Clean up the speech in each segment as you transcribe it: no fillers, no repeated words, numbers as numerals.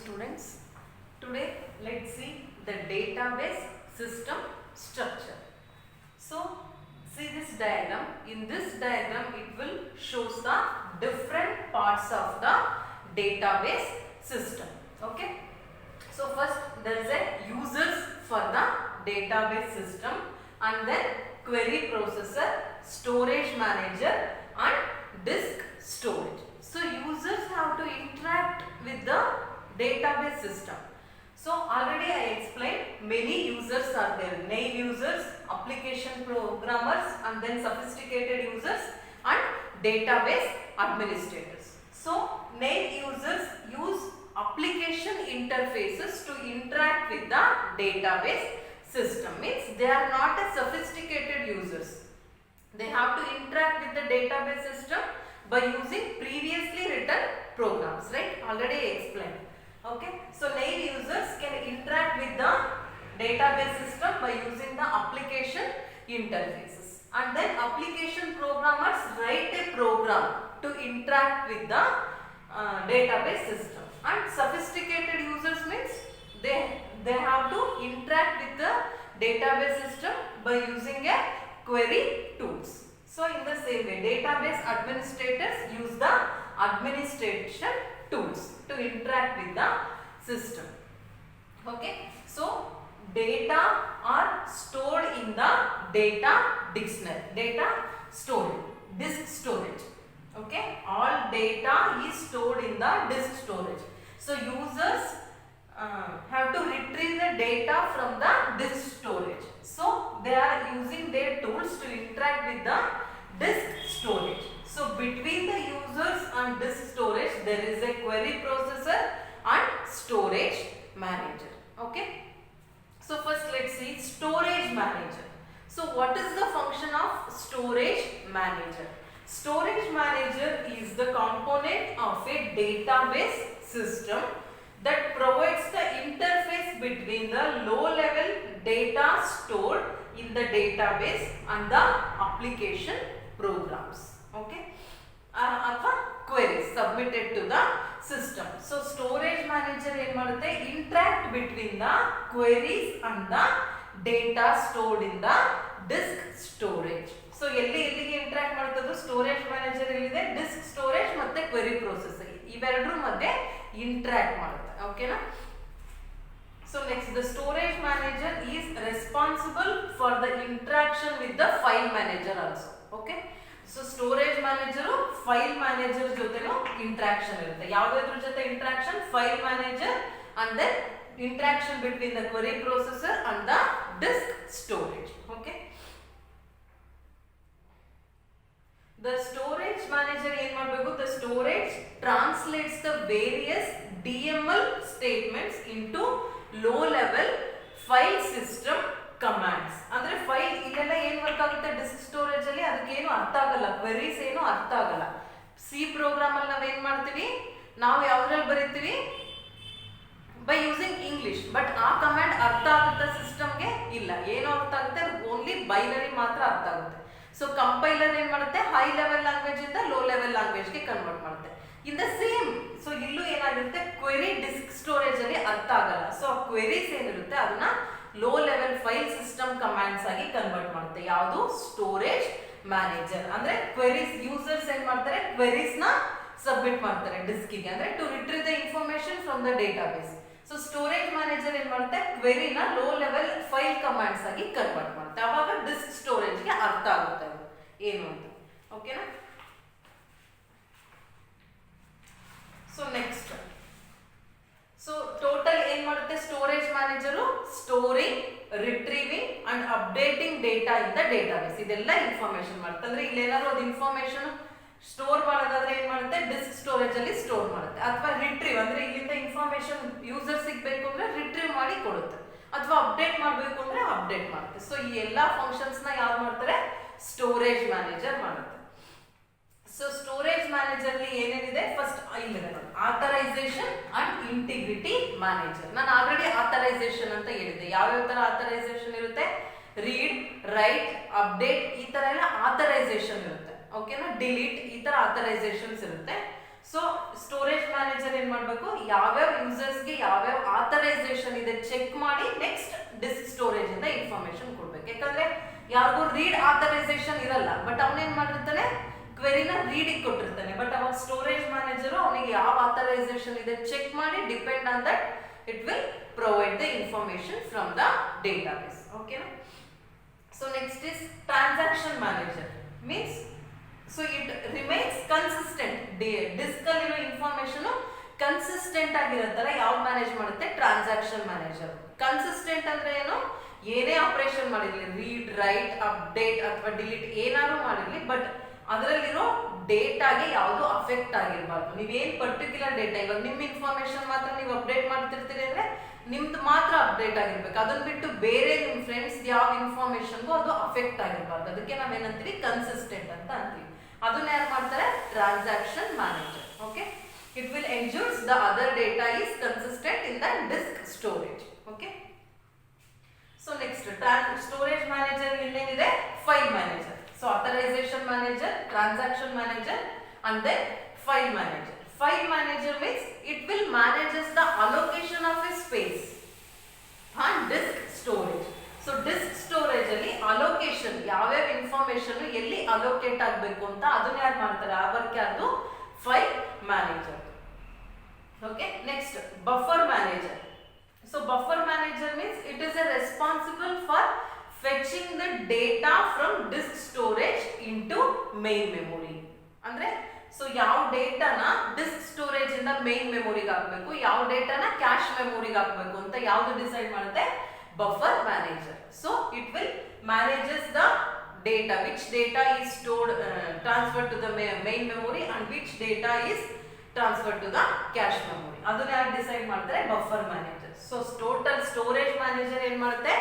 students. Today let's see the database system structure. So see this diagram. In this diagram it will shows the different parts of the database system. Okay. So first there is a users for the database system, and then query processor, storage manager and disk storage. So users have to interact with the database system. So already I explained many users are there. Naive users, application programmers, and then sophisticated users and database administrators. So naive users use application interfaces to interact with the database system. Means they are not a sophisticated users. They have to interact with the database system by using previously written programs, right? Already explained. Okay. So naive users can interact with the database system by using the application interfaces. And then application programmers write a program to interact with the database system. And sophisticated users means they have to interact with the database system by using a query tools. So in the same way, database administrators use the administration tools to interact with the system. Okay. So data are stored in the data dictionary, data storage, disk storage. Okay. All data is stored in the disk storage. So users have to retrieve the data from the disk storage. So they are using their tools to interact with the disk storage. So between the users and disk storage there is a query processor and storage manager. Okay. So first let's see storage manager. So what is the function of storage manager? Storage manager is the component of a database system that provides the interface between the low-level data stored in the database and the application programs. Okay. Queries submitted to the system. So storage manager interact between the queries and the data stored in the disk storage. So interact ಮಾಡ್ತದ್ದು storage manager ಎಲ್ಲಿದೆ, disk storage ಮತ್ತೆ query processor ಇವೆರಡರ ಮಧ್ಯೆ interact ಮಾಡುತ್ತೆ. ಓಕೆನಾ? So next, the storage manager is responsible for the interaction with the file manager also. Okay. So storage manager file manager ಜೊತೆನೂ interaction ಇರುತ್ತೆ. ಯಾವುದರ ಜೊತೆ interaction? File manager and then interaction between the query processor and the disk storage. Okay. The storage manager ಏನು ಮಾಡಬೇಕು? The storage translates the various DML statements into low level file system commands. ಅಂದ್ರೆ file ಇಲ್ಲೆಲ್ಲ ಏನು work ಆಗುತ್ತೆ disc storage ಅಲ್ಲಿ, ಅದಕ್ಕೆ ಏನು ಅರ್ಥ ಆಗಲ್ಲ, ಕ್ವೆರೀಸ್ ಏನು ಅರ್ಥ ಆಗಲ್ಲ. ಸಿ ಪ್ರೋಗ್ರಾಮ್ ಅಲ್ಲಿ ನಾವೇನ್ ಮಾಡ್ತೀವಿ, ನಾವು ಯಾವ್ದ್ರಲ್ಲಿ ಬರೀತೀವಿ, ಬೈ ಯೂಸಿಂಗ್ ಇಂಗ್ಲಿಷ್. ಬಟ್ ಆ ಕಮಾಂಡ್ ಅರ್ಥ ಆಗುತ್ತೆ ಸಿಸ್ಟಮ್ಗೆ? ಇಲ್ಲ. ಏನು ಅರ್ಥ ಆಗುತ್ತೆ? ಓನ್ಲಿ ಬೈನರಿ ಮಾತ್ರ ಅರ್ಥ ಆಗುತ್ತೆ. ಸೊ ಕಂಪೈಲರ್ ಏನ್ ಮಾಡುತ್ತೆ, ಹೈ ಲೆವೆಲ್ ಲ್ಯಾಂಗ್ವೇಜ್ ಇಂದ ಲೋ ಲೆವೆಲ್ ಲ್ಯಾಂಗ್ವೇಜ್ ಗೆ ಕನ್ವರ್ಟ್ ಮಾಡುತ್ತೆ. ಇನ್ ದ ಸೇಮ್, ಸೊ ಇಲ್ಲೂ ಏನಾಗಿರುತ್ತೆ, ಕ್ವೆರಿ ಡಿಸ್ಕ್ ಸ್ಟೋರೇಜ್ ಅಲ್ಲಿ ಅರ್ಥ ಆಗಲ್ಲ. ಸೊ ಆ ಕ್ವೆರೀಸ್ ಏನಿರುತ್ತೆ ಅದನ್ನ low level file system commands ಆಗಿ ಕನ್ವರ್ಟ್ ಮಾಡುತ್ತೆ. ಯಾವುದು? Storage manager. ಅಂದ್ರೆ ಕ್ವೆರೀಸ್ ಯೂಸರ್ಸ್ ಏನ್ ಮಾಡ್ತಾರೆ, ಕ್ವೆರೀಸ್ ನ ಸಬ್ಮಿಟ್ ಮಾಡ್ತಾರೆ ಡಿಸ್ಕಿಗೆ, ಅಂದ್ರೆ to retrieve the information from the database. So storage manager ಏನ್ ಮಾಡುತ್ತೆ, ಕ್ವೆರಿನ ಲೋ ಲೆವೆಲ್ ಫೈಲ್ ಕಮಾಂಡ್ಸ್ ಆಗಿ ಕನ್ವರ್ಟ್ ಮಾಡುತ್ತೆ. ಅವಾಗ ಡಿಸ್ಕ್ ಸ್ಟೋರೇಜ್ಗೆ ಅರ್ಥ ಆಗುತ್ತೆ ಅದು ಏನು ಅಂತ. ಓಕೆನಾ? ಸೊ ನೆಕ್ಸ್ಟ್, ಸೊ ಟೋಟಲ್ ಏನ್ ಮಾಡುತ್ತೆ storage manager? Storing, retrieving and updating data in the database. ಇದೆಲ್ಲ ಇನ್ಫಾರ್ಮೇಶನ್ ಮಾಡುತ್ತೆ. ಅಂದ್ರೆ ಇಲ್ಲೇನಾದ್ರು ಅದು ಇನ್ಫಾರ್ಮೇಶನ್ ಸ್ಟೋರ್ ಮಾಡೋದಾದ್ರೆ ಏನ್ ಮಾಡುತ್ತೆ, ಡಿಸ್ಕ್ ಸ್ಟೋರೇಜ್ ಅಲ್ಲಿ ಸ್ಟೋರ್ ಮಾಡುತ್ತೆ. ಅಥವಾ ರಿಟ್ರೀವ್ ಅಂದ್ರೆ ಇಲ್ಲಿಂದ ಇನ್ಫಾರ್ಮೇಶನ್ ಯೂಸರ್ ಸಿಗ್ಬೇಕು ಅಂದ್ರೆ ರಿಟ್ರೀವ್ ಮಾಡಿ ಕೊಡುತ್ತೆ, ಅಥವಾ ಅಪ್ಡೇಟ್ ಮಾಡಬೇಕು ಅಂದ್ರೆ ಅಪ್ಡೇಟ್ ಮಾಡುತ್ತೆ. ಸೊ ಈ ಎಲ್ಲಾ ಫಂಕ್ಷನ್ಸ್ ನ ಯಾರು ಮಾಡ್ತಾರೆ? ಸ್ಟೋರೇಜ್ ಮ್ಯಾನೇಜರ್ ಮಾಡುತ್ತೆ. ಸೊ ಸ್ಟೋರೇಜ್ ಮ್ಯಾನೇಜರ್ ಅಲ್ಲಿ ಏನೇನಿದೆ, ಫಸ್ಟ್ ಇಲ್ಲಿದೆ ನೋಡಿ, ಆಥರೈಸೇಷನ್ ಅಂಡ್ ಇಂಟಿಗ್ರಿಟಿ ಮ್ಯಾನೇಜರ್. ನಾನು ಆಲ್ರೆಡಿ ಆಥರೈಸೇಷನ್ ಅಂತ ಹೇಳಿದ್ದೆ. ಯಾವ್ಯಾವ ತರ ಆಥರೈಸೇಷನ್ ಇರುತ್ತೆ? ರೀಡ್, ರೈಟ್, ಅಪ್ಡೇಟ್, ಈ ತರ ಎಲ್ಲ ಆಥರೈಸೇಷನ್ ಇರುತ್ತೆ. ಓಕೆನಾ? ಡಿಲೀಟ್, ಈ ತರ ಆಥರೈಸೇಷನ್ಸ್ ಇರುತ್ತೆ. ಸೊ ಸ್ಟೋರೇಜ್ ಮ್ಯಾನೇಜರ್ ಏನ್ ಮಾಡಬೇಕು, ಯಾವ್ಯಾವ ಯೂಸರ್ಸ್ಗೆ ಯಾವ್ಯಾವ ಆಥರೈಸೇಷನ್ ಇದೆ ಚೆಕ್ ಮಾಡಿ ನೆಕ್ಸ್ಟ್ ಡಿಸ್ಕ್ ಸ್ಟೋರೇಜ್ ಇಂದ ಇನ್ಫಾರ್ಮೇಶನ್ ಕೊಡ್ಬೇಕು. ಯಾಕಂದ್ರೆ ಯಾರಿಗೂ ರೀಡ್ ಆಥರೈಸೇಷನ್ ಇರಲ್ಲ, ಬಟ್ ಅವನೇನ್ ಮಾಡಿರ್ತಾನೆ, ಕ್ವೆರಿನ ರೀಡಿಗೆ ಕೊಟ್ಟಿರ್ತಾನೆ. ಬಟ್ ಅವಾಗ ಸ್ಟೋರೇಜ್ ಮ್ಯಾನೇಜರ್ ಅವನಿಗೆ ಯಾವ ಆಥರೈಸೇಷನ್ ಇದೆ ಚೆಕ್ ಮಾಡಿ depend on that it will provide the information from the database. ಓಕೆನಾ? So next is transaction manager means so it remains consistent. Disk ಅಲ್ಲಿರೋ ಇನ್ಫಾರ್ಮೇಶನ್ ಕನ್ಸಿಸ್ಟೆಂಟ್ ಆಗಿರೋ ಯಾವ ಮ್ಯಾನೇಜ್ ಮಾಡುತ್ತೆ, ಟ್ರಾನ್ಸಾಕ್ಷನ್ ಮ್ಯಾನೇಜರ್. ಕನ್ಸಿಸ್ಟೆಂಟ್ ಅಂದ್ರೆ ಏನು, ಏನೇ ಆಪರೇಷನ್ ಮಾಡಿರ್ಲಿ, ರೀಡ್, ರೈಟ್, ಅಪ್ಡೇಟ್ ಅಥವಾ delete ಏನಾದ್ರು ಮಾಡಿರ್ಲಿ, ಬಟ್ ಅದರಲ್ಲಿರೋ ಡೇಟಾಗೆ ಯಾವುದು ಅಫೆಕ್ಟ್ ಆಗಿರಬಾರ್ದು. ನೀವೇನ್ ಪರ್ಟಿಕ್ಯುಲರ್ ಡೇಟಾ, ಇವಾಗ ನಿಮ್ಮ ಇನ್ಫಾರ್ಮೇಶನ್ ಮಾತ್ರ ನೀವು ಅಪ್ಡೇಟ್ ಮಾಡ್ತಿರ್ತೀರಿ ಅಂದ್ರೆ ನಿಮ್ದು ಮಾತ್ರ ಅಪ್ಡೇಟ್ ಆಗಿರ್ಬೇಕು. ಅದನ್ನ ಬಿಟ್ಟು ಬೇರೆ ನಿಮ್ಮ ಫ್ರೆಂಡ್ಸ್ ಯಾವ ಇನ್ಫಾರ್ಮೇಶನ್ಗೂ ಅದು ಅಫೆಕ್ಟ್ ಆಗಿರಬಾರ್ದು. ಅದಕ್ಕೆ ನಾವೇನಂತೀವಿ, ಕನ್ಸಿಸ್ಟೆಂಟ್ ಅಂತ ಅಂತೀವಿ. ಅದನ್ನ ಯಾರು ಮಾಡ್ತಾರೆ, transaction manager. Okay, it will ensures the other data is consistent in the disk storage. Okay, so next storage manager ಇನ್ನೇನಿದೆ, file manager. So authorization manager, transaction manager and then file manager. File manager means it will manages the allocation of a space and disk storage. So disk storage ಅಲ್ಲಿ allocation ಯಾವ್ಯಾವ information ಎಲ್ಲಿ allocate ಆಗಬೇಕು ಅಂತ ಅದನ್ನ ಯಾರು ಮಾಡ್ತಾರೆ, ಆ work ಯಾರ್ದು, file manager. Okay, next buffer manager. So buffer manager means it is a responsible for fetching the data from disk storage into main memory. ಅಂದ್ರೆ ಸೊ ಯಾವ ಡೇಟಾನ ಡಿಸ್ಕ್ ಸ್ಟೋರೇಜ್ ಇಂದ ಮೇನ್ ಮೆಮೊರಿಗೆ ಹಾಕಬೇಕು, ಯಾವ ಡೇಟಾನ ಕ್ಯಾಶ್ ಮೆಮೊರಿಗೆ ಹಾಕಬೇಕು ಅಂತ ಯಾವುದು ಡಿಸೈಡ್ ಮಾಡುತ್ತೆ, buffer manager. So it will manages the data, which data is stored transfer to the main memory and which data is transfer to the cache memory. ಅದನ್ನ ಯಾರು decide ಮಾಡ್ತಾರೆ, buffer manager. So total storage manager ಏನ್ ಮಾಡುತ್ತೆ,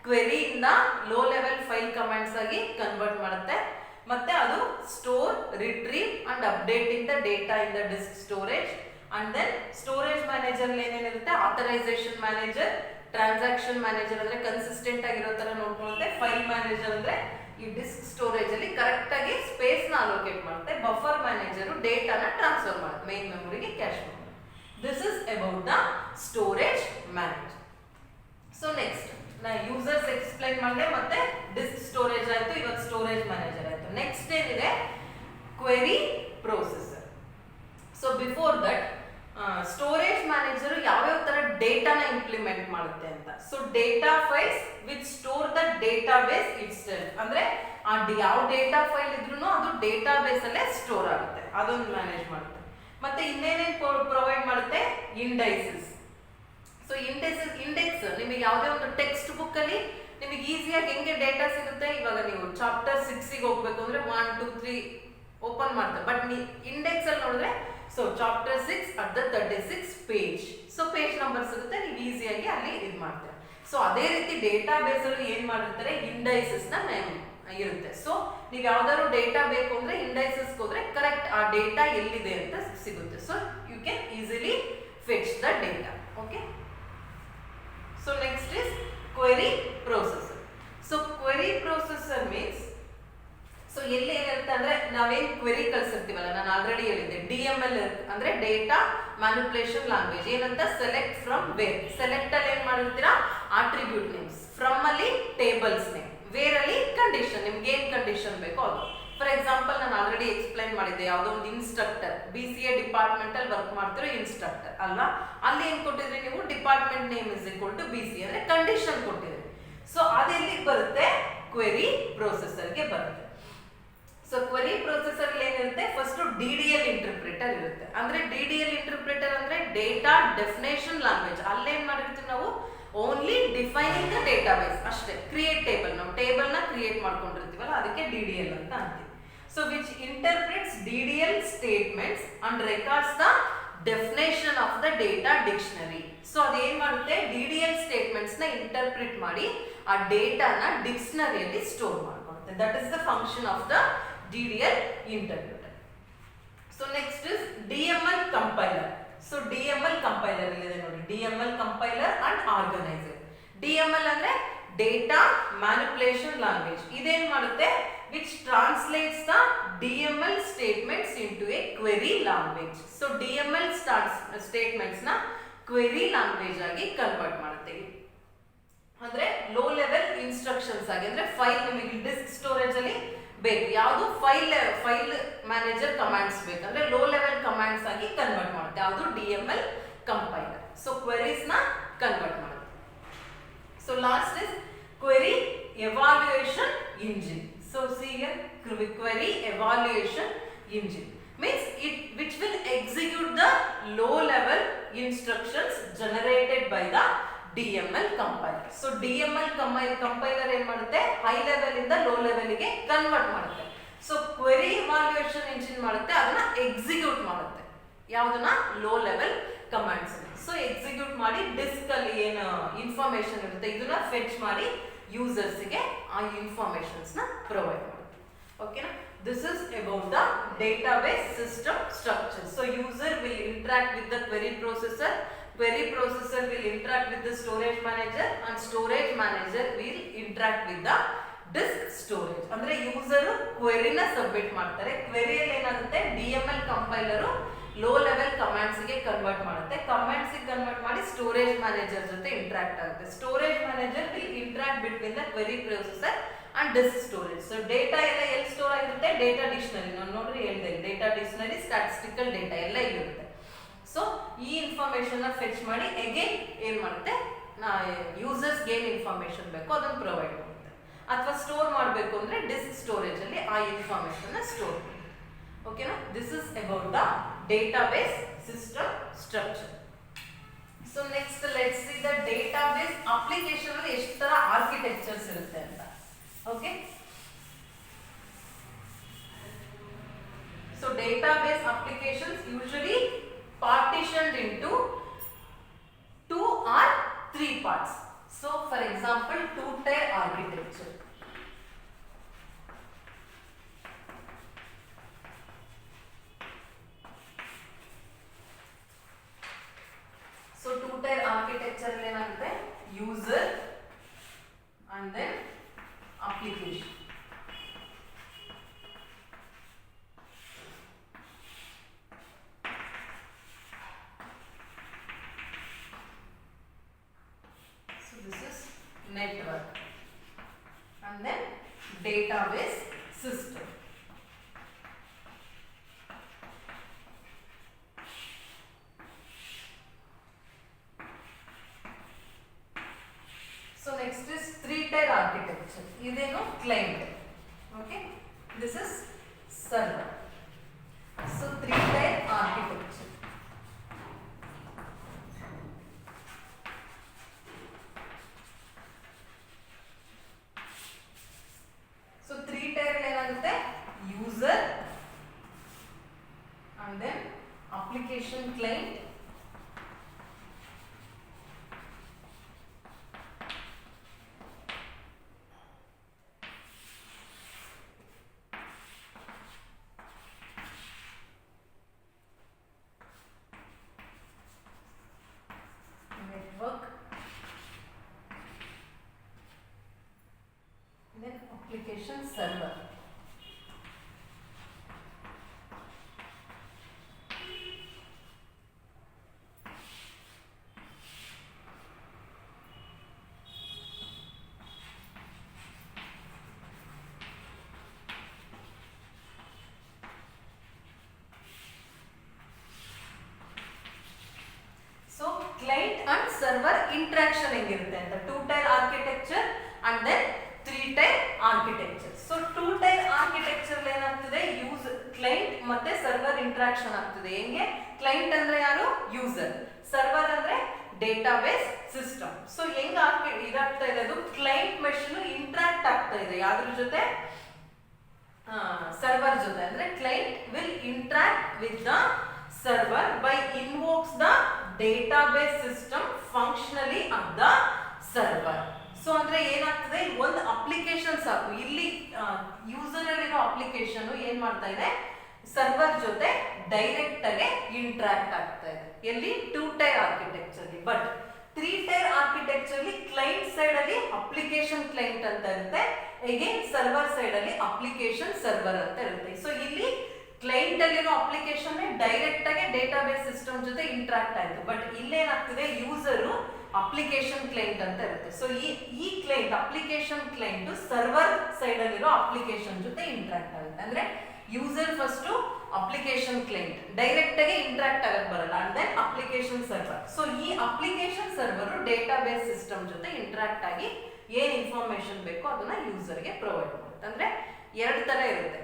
query ಇಂದ low level file commands ಆಗಿ convert ಮಾಡುತ್ತೆ. ಮತ್ತೆ ಅದು store, retrieve and updating the data in the disk storage. And then storage manager ಏನೇನಿರುತ್ತೆ, ಆಥರೈಸೇಷನ್ ಮ್ಯಾನೇಜರ್, ಟ್ರಾನ್ಸಾಕ್ಷನ್ ಮ್ಯಾನೇಜರ್ ಅಂದ್ರೆ ಕನ್ಸಿಸ್ಟೆಂಟ್ ಆಗಿರೋ ತರ ನೋಡ್ಕೊಳ್ಳುತ್ತೆ, ಫೈಲ್ ಮ್ಯಾನೇಜರ್ ಅಂದ್ರೆ ಈ ಡಿಸ್ಕ್ ಸ್ಟೋರೇಜ್ ಅಲ್ಲಿ ಕರೆಕ್ಟ್ ಆಗಿ ಸ್ಪೇಸ್ ನ ಅಲೋಕೇಟ್ ಮಾಡುತ್ತೆ, ಬಫರ್ ಮ್ಯಾನೇಜರ್ ಡೇಟಾನ ಟ್ರಾನ್ಸ್ಫರ್ ಮಾಡುತ್ತೆ ಮೇನ್ ಮೆಮೊರಿಗೆ, cache memory. This is about the storage manager. So next ನಾ ಯೂಸರ್ಸ್ ಎಕ್ಸ್ಪ್ಲೈನ್ ಮಾಡಿದೆ, ಮತ್ತೆ ಡಿಸ್ಕ್ ಸ್ಟೋರೇಜ್ ಆಯ್ತು, ಇವಾಗ ಸ್ಟೋರೇಜ್ ಮ್ಯಾನೇಜರ್ ಆಯ್ತು. ನೆಕ್ಸ್ಟ್ ಏನಿದೆ, query processor. So before that storage manager ಯಾವ್ಯಾವ ತರ ಡೇಟಾನ ಇಂಪ್ಲಿಮೆಂಟ್ ಮಾಡುತ್ತೆ ಅಂತ. So data files which store the data base it's self, ಅಂದ್ರೆ ಆ ಯಾವ ಡೇಟಾ ಫೈಲ್ ಇದ್ರೂ ಅದು ಡೇಟಾ ಬೇಸ್ ಅಲ್ಲೇ ಸ್ಟೋರ್ ಆಗುತ್ತೆ, ಅದೊಂದು ಮ್ಯಾನೇಜ್ ಮಾಡುತ್ತೆ. ಮತ್ತೆ ಇನ್ನೇನೇನು ಪ್ರೊವೈಡ್ ಮಾಡುತ್ತೆ, ಇಂಡೈಸಸ್. ಸೊ ಇಂಡೆಕ್ಸ್ ನಿಮಗೆ ಯಾವುದೇ ಒಂದು ಟೆಕ್ಸ್ಟ್ ಬುಕ್ ಅಲ್ಲಿ ನಿಮಗೆ ಈಸಿಯಾಗಿ ಹೆಂಗೆ ಡೇಟಾ ಸಿಗುತ್ತೆ, ಇವಾಗ ನೀವು ಚಾಪ್ಟರ್ 6ಗೆ ಹೋಗ್ಬೇಕು ಅಂದ್ರೆ 1, 2, 3 ಓಪನ್ ಮಾಡ್ತಾರೆ, ಬಟ್ ಇಂಡೆಕ್ಸ್ ಅಲ್ಲಿ ನೋಡಿದ್ರೆ so chapter 6 at the 36 page, so page number ಸಿಗುತ್ತೆ, ನೀವು ಈಸಿಯಾಗಿ ಅಲ್ಲಿ ಇದು ಮಾಡ್ತೀರಾ. ಸೊ ಅದೇ ರೀತಿ ಡೇಟಾ ಬೇಸ್ ಅಲ್ಲಿ ಏನ್ ಮಾಡಿರ್ತಾರೆ, ಇಂಡೈಸಸ್ ನ ಇರುತ್ತೆ. ಸೊ ನೀವು ಯಾವ್ದಾದ್ರು ಡೇಟಾ ಬೇಕು ಅಂದ್ರೆ ಇಂಡೈಸಸ್ ಹೋದ್ರೆ ಕರೆಕ್ಟ್ ಆ ಡೇಟಾ ಎಲ್ಲಿದೆ ಅಂತ ಸಿಗುತ್ತೆ. So you can easily fetch the data. Okay, so next is query processor. So query processor means so ಎಲ್ಲಿ ಏನಿರುತ್ತೆ ಅಂದ್ರೆ ನಾವೇನ್ ಕ್ವೆರಿ ಕಳ್ಸಿರ್ತೀವಲ್ಲ, ನಾನು ಆಲ್ರೆಡಿ ಹೇಳಿದ್ದೆ DML ಅಂದ್ರೆ ಡೇಟಾ ಮ್ಯಾನಿಪುಲೇಷನ್ ಲ್ಯಾಂಗ್ವೇಜ್. ಏನಂತ, ಸೆಲೆಕ್ಟ್ ಫ್ರಮ್ ವೇರ್. ಸೆಲೆಕ್ಟ್ ಅಲ್ಲಿ ಏನ್ ಮಾಡಿರ್ತೀರಾ, ಆಟ್ರಿಬ್ಯೂಟ್ ನೇಮ್ಸ್, ಫ್ರಮ್ ಅಲ್ಲಿ ಟೇಬಲ್ಸ್ ನೇಮ್, ವೇರ್ ಅಲ್ಲಿ ಕಂಡೀಷನ್, ನಿಮ್ಗೆ ಏನ್ ಕಂಡೀಷನ್ ಬೇಕೋ ಅದು. ಫಾರ್ ಎಕ್ಸಾಂಪಲ್ ನಾನು ಆಲ್ರೆಡಿ ಎಕ್ಸ್ಪ್ಲೈನ್ ಮಾಡಿದ್ದೆ, ಯಾವುದೋ ಒಂದು ಇನ್ಸ್ಟ್ರಕ್ಟರ್, BCA ಡಿಪಾರ್ಟ್ಮೆಂಟ್ ಅಲ್ಲಿ ವರ್ಕ್ ಮಾಡ್ತಿರೋ ಇನ್ಸ್ಟ್ರಕ್ಟರ್ ಅಲ್ವಾ, ಅಲ್ಲಿ ಏನ್ ಕೊಟ್ಟಿದ್ರಿ ನೀವು, department name is equal to BCA ಅಂದ್ರೆ ಕಂಡೀಷನ್ ಕೊಟ್ಟಿದ್ರಿ. ಸೊ ಅದೆಲ್ಲಿಗೆ ಬರುತ್ತೆ, ಕ್ವೆರಿ ಪ್ರೊಸೆಸರ್ಗೆ ಬರುತ್ತೆ. ಸೊ ಕ್ವೆರಿ ಪ್ರೊಸೆಸರ್ ಏನಿರುತ್ತೆ, ಫಸ್ಟ್ DDL ಇಂಟರ್ಪ್ರಿಟರ್ ಇರುತ್ತೆ. ಅಂದ್ರೆ DDL ಇಂಟರ್ಪ್ರಿಟರ್ ಅಂದ್ರೆ ಡೇಟಾ ಡೆಫಿನೇಷನ್ ಲ್ಯಾಂಗ್ವೇಜ್. ಅಲ್ಲೇನ್ ಮಾಡಿರ್ತೀವಿ ನಾವು, ಓನ್ಲಿ ಡಿಫೈನಿಂಗ್ ದ ಡೇಟಾಬೇಸ್ ಅಷ್ಟೇ. ಕ್ರಿಯೇಟ್ ಟೇಬಲ್, ನಾವು ಟೇಬಲ್ ನ ಕ್ರಿಯೇಟ್ ಮಾಡ್ಕೊಂಡಿರ್ತೀವಲ್ಲ ಅದಕ್ಕೆ DDL ಅಂತ ಅಂತೀವಿ. So which interprets DDL statements and records the definition of the data dictionary. So ಅದೇನ್ ಮಾಡುತ್ತೆ, DDL ಸ್ಟೇಟ್ಮೆಂಟ್ಸ್ ನ ಇಂಟರ್ಪ್ರಿಟ್ ಮಾಡಿ ಆ ಡೇಟಾನ ಡಿಕ್ಷನರಿಯಲ್ಲಿ ಸ್ಟೋರ್ ಮಾಡ್ಕೊಳುತ್ತೆ. That is the function of the DDL interpreter. So next is DML compiler. So DML compiler ಇದೆ ನೋಡಿ, DML compiler and organizer. DML ಅಂದ್ರೆ data manipulation language. ಇದೇನ್ ಮಾಡುತ್ತೆ, which translates the DML statements into a query language. So DML statements ನ query language ಆಗಿ convert ಮಾಡುತ್ತೆ. ಅಂದ್ರೆ low level instructions ಆಗಿ, ಅಂದ್ರೆ ಫೈಲ್ ನಿಮಗೆ ಡಿಸ್ಕ್ ಸ್ಟೋರೇಜ್ ಅಲ್ಲಿ ಬೇಕು, ಯಾವುದು ಫೈಲ್ ಮ್ಯಾನೇಜರ್ ಕಮಾಂಡ್ಸ್ ಬೇಕಂದ್ರೆ ಲೋ ಲೆವೆಲ್ ಕಮಾಂಡ್ಸ್ ಆಗಿ ಕನ್ವರ್ಟ್ ಮಾಡುತ್ತೆ, ಯಾವುದು DML ಕಂಪೈಲರ್. ಸೊ ಕ್ವೆರೀಸ್ ನ ಕನ್ವರ್ಟ್ ಮಾಡುತ್ತೆ. So last is query evaluation engine. So see here, query evaluation engine means it which will execute the low level instructions generated by the DML compiler. So DML compiler ಏನು ಮಾಡುತ್ತೆ, high level ಇಂದ low level ಗೆ convert ಮಾಡುತ್ತೆ. So query evaluation engine ಮಾಡುತ್ತೆ, ಅದನ್ನ execute ಮಾಡುತ್ತೆ, ಯಾವುದನ್ನ low level commands. So execute ಮಾಡಿ ಡಿಸ್ಕ್ ಅಲ್ಲಿ ಏನು ಇನ್ಫಾರ್ಮೇಶನ್ ಇರುತ್ತೆ ಇದನ್ನ ಫೆಚ್ ಮಾಡಿ ಯೂಸರ್ಸ್ ಗೆ ಆ ಇನ್ಫಾರ್ಮೇಶನ್ಸ್ ನ ಪ್ರೊವೈಡ್ ಮಾಡುತ್ತೆ. ಓಕೆನಾ? This is about the database system structure. So user will interact with the query processor will interact with the storage manager, and storage manager will interact with the disk storage. ಅಂದ್ರೆ user query ನ submit ಮಾಡ್ತಾರೆ, ಕ್ವೆರಿಯಲ್ಲಿ ಏನಾಗುತ್ತೆ DML compiler low level commands ಗೆ convert ಮಾಡುತ್ತೆ, commands ಗೆ convert ಮಾಡಿ storage manager ಜೊತೆ ಇಂಟರಾಕ್ಟ್ ಆಗುತ್ತೆ. Storage manager will interact between the query processor and disk storage. So data ಎಲ್ಲ ಎಲ್ಲಿ ಸ್ಟೋರ್ ಆಗಿರುತ್ತೆ, ಡೇಟಾ ಡಿಕ್ಷನರಿ. ನಾನು ನೋಡ್ರಿ ಹೇಳಿದೆ, ಡೇಟಾ ಡಿಕ್ಷನರಿ, ಸ್ಟ್ಯಾಟಿಸ್ಟಿಕಲ್ ಡೇಟಾ ಎಲ್ಲ ಇರುತ್ತೆ. ಸೊ ಈ ಇನ್ಫಾರ್ಮೇಶನ್ ನ ಫೆಚ್ ಮಾಡಿ ಅಗೇನ್ ಏನ್ ಮಾಡುತ್ತೆ, ಯೂಸರ್ಸ್ ಗೆ ಏನು ಇನ್ಫಾರ್ಮೇಶನ್ ಬೇಕೋ ಅದನ್ನ ಪ್ರೊವೈಡ್ ಮಾಡುತ್ತೆ, ಅಥವಾ ಸ್ಟೋರ್ ಮಾಡಬೇಕು ಅಂದ್ರೆ ಡಿಸ್ಕ್ ಸ್ಟೋರೇಜ್ ಅಲ್ಲಿ ಆ ಇನ್ಫಾರ್ಮೇಶನ್ ನ ಸ್ಟೋರ್ ಮಾಡುತ್ತೆ. ಓಕೆನಾ? This is about the database system structure. So next let's see the database application ಅಲ್ಲಿ ಎಷ್ಟು ತರ ಆರ್ಕಿಟೆಕ್ಚರ್ಸ್ ಇರುತ್ತೆ ಅಂತ. Okay, so database applications usually partitioned into 2 or 3 parts. So for example, two-tier architecture. So two-tier architecture ಅಲ್ಲಿ ಏನಾಗುತ್ತೆ, user and then application. So this is network and then database system. So next is three-tier architecture. Ideno client. Okay, this is server. So three-tier architecture. So three-tier ಏನಾಗುತ್ತೆ, user and then application client application server. So client and server interaction ಹೆಂಗಿರುತ್ತೆ ಅಂತ, two-tier architecture and then three-tier architecture. So two-tier architecture ಏನಾಗ್ತದೆ, client ಮತ್ತೆ server interaction ಆಗ್ತದೆ. ಹೆಂಗೆ, client ಅಂದ್ರೆ ಯಾರು, user, server ಅಂದ್ರೆ ಡೇಟಾಬೇಸ್ ಸಿಸ್ಟಮ್. ಸೊ ಹೆಂಗ್ ಇದಾಗ್ತಾ ಇದೆ, ಅದು ಕ್ಲೈಂಟ್ ಮೆಷಿನ್ ಇಂಟರಾಕ್ಟ್ ಆಗ್ತಾ ಇದೆ ಯಾವ್ದ್ರ ಜೊತೆ, ಸರ್ವರ್ ಜೊತೆ. ಅಂದ್ರೆ client will interact with the server by invokes the database system functionally of the server. So ಅಂದ್ರೆ ಏನಾಗ್ತದೆ, ಒಂದು ಅಪ್ಲಿಕೇಶನ್ ಸಾಕು, ಇಲ್ಲಿ ಯೂಸರ್ ಅಲ್ಲಿರೋ ಅಪ್ಲಿಕೇಶನ್ ಏನ್ ಮಾಡ್ತಾ ಇದೆ, ಸರ್ವರ್ ಜೊತೆ ಡೈರೆಕ್ಟ್ ಆಗಿ ಇಂಟರಾಕ್ಟ್ ಆಗ್ತಾ ಇದೆ. ಎಲ್ಲಿ, two-tier ಆರ್ಕಿಟೆಕ್ಚರ್ ಅಲ್ಲಿ. ಬಟ್ three-tier ಆರ್ಕಿಟೆಕ್ಚರ್ ಅಲ್ಲಿ ಕ್ಲೈಂಟ್ ಸೈಡ್ ಅಲ್ಲಿ ಅಪ್ಲಿಕೇಶನ್ ಕ್ಲೈಂಟ್ ಅಂತ ಇರುತ್ತೆ, ಅಗೇನ್ ಸರ್ವರ್ ಸೈಡ್ ಅಲ್ಲಿ ಅಪ್ಲಿಕೇಶನ್ ಸರ್ವರ್ ಅಂತ ಇರುತ್ತೆ. ಸೊ ಇಲ್ಲಿ ಕ್ಲೈಂಟ್ ಅಲ್ಲಿರೋ ಅಪ್ಲಿಕೇಶನ್ ಡೈರೆಕ್ಟ್ ಆಗಿ ಡೇಟಾಬೇಸ್ ಸಿಸ್ಟಮ್ ಜೊತೆ ಇಂಟ್ರಾಕ್ಟ್ ಆಯ್ತು. ಬಟ್ ಇಲ್ಲೇನಾಗ್ತಿದೆ, ಯೂಸರು ಅಪ್ಲಿಕೇಶನ್ ಕ್ಲೈಂಟ್ ಅಂತ ಇರುತ್ತೆ. ಸೊ ಈ client, application client server side ಅಲ್ಲಿರೋ ಅಪ್ಲಿಕೇಶನ್ ಜೊತೆ ಇಂಟ್ರಾಕ್ಟ್ ಆಗುತ್ತೆ. ಅಂದ್ರೆ user first application client direct ಆಗಿ ಇಂಟ್ರಾಕ್ಟ್ ಆಗಕ್ ಬರಲ್ಲ, and then application server. So ಈ ಅಪ್ಲಿಕೇಶನ್ ಸರ್ವರ್ ಡೇಟಾಬೇಸ್ ಸಿಸ್ಟಮ್ ಜೊತೆ ಇಂಟ್ರಾಕ್ಟ್ ಆಗಿ ಏನ್ ಇನ್ಫಾರ್ಮೇಶನ್ ಬೇಕೋ ಅದನ್ನ ಯೂಸರ್ಗೆ ಪ್ರೊವೈಡ್ ಮಾಡುತ್ತೆ. ಅಂದ್ರೆ ಎರಡು ತರ ಇರುತ್ತೆ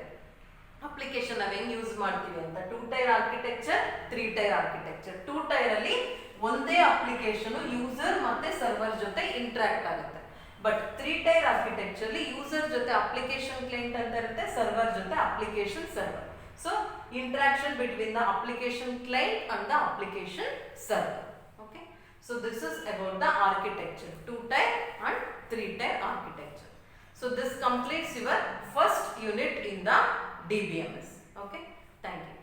ಅಪ್ಲಿಕೇಶನ್ ನಾವು ಹೆಂಗ್ ಯೂಸ್ ಮಾಡ್ತೀವಿ ಅಂತ. 2 tyre architecture, 3 tyre architecture. 2 tyre ಅಲ್ಲಿ ಒಂದೇ ಅಪ್ಲಿಕೇಶನ್ ಯೂಸರ್ ಮತ್ತೆ ಸರ್ವರ್ ಜೊತೆ ಇಂಟ್ರಾಕ್ಟ್ ಆಗುತ್ತೆ. ಬಟ್ 3 ಟೈರ್ ಆರ್ಕಿಟೆಕ್ಚರ್ ಅಲ್ಲಿ ಯೂಸರ್ ಜೊತೆ ಅಪ್ಲಿಕೇಶನ್ ಕ್ಲೈಂಟ್ ಅಂತ ಇರುತ್ತೆ, ಸರ್ವರ್ ಜೊತೆ application server. So interaction between the application client and the application server. Okay, so this is about the architecture, 2 tyre and 3 tyre architecture. So this completes your first unit in the DBMS. Okay, thank you.